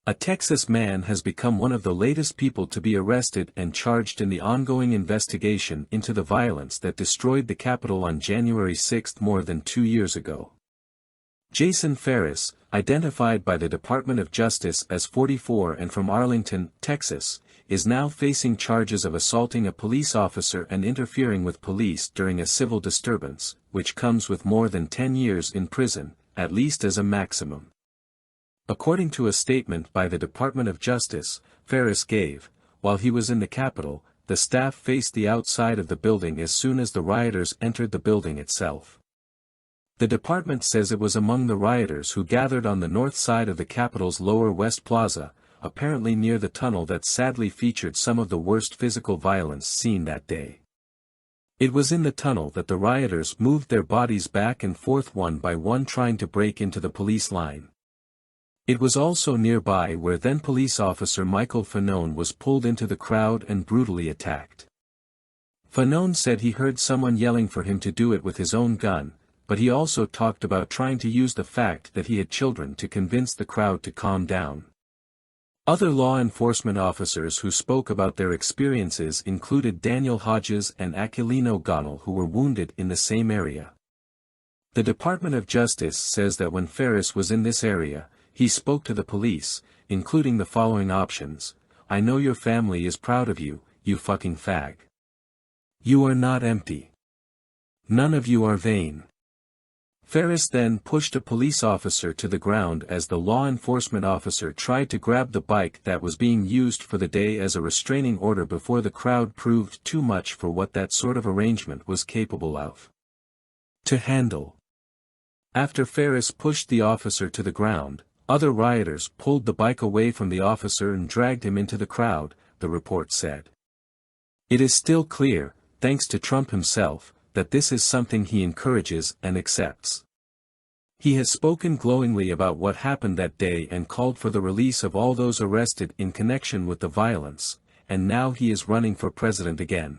A Texas man has become one of the latest people to be arrested and charged in the ongoing investigation into the violence that destroyed the Capitol on January 6 more than 2 years ago. Jason Ferris, identified by the Department of Justice as 44 and from Arlington, Texas, is now facing charges of assaulting a police officer and interfering with police during a civil disturbance, which comes with more than 10 years in prison, at least as a maximum. According to a statement by the Department of Justice, Ferris gave, while he was in the Capitol, the staff faced the outside of the building as soon as the rioters entered the building itself. The department says it was among the rioters who gathered on the north side of the Capitol's Lower West Plaza, apparently near the tunnel that sadly featured some of the worst physical violence seen that day. It was in the tunnel that the rioters moved their bodies back and forth one by one trying to break into the police line. It was also nearby where then police officer Michael Fanone was pulled into the crowd and brutally attacked. Fanone said he heard someone yelling for him to do it with his own gun, but he also talked about trying to use the fact that he had children to convince the crowd to calm down. Other law enforcement officers who spoke about their experiences included Daniel Hodges and Aquilino O'Connell, who were wounded in the same area. The Department of Justice says that when Ferris was in this area, he spoke to the police, including the following options: "I know your family is proud of you, you fucking fag. You are not empty. None of you are vain." Ferris then pushed a police officer to the ground as the law enforcement officer tried to grab the bike that was being used for the day as a restraining order before the crowd proved too much for what that sort of arrangement was capable of to handle. After Ferris pushed the officer to the ground, other rioters pulled the bike away from the officer and dragged him into the crowd, the report said. It is still clear, thanks to Trump himself, that this is something he encourages and accepts. He has spoken glowingly about what happened that day and called for the release of all those arrested in connection with the violence, and now he is running for president again.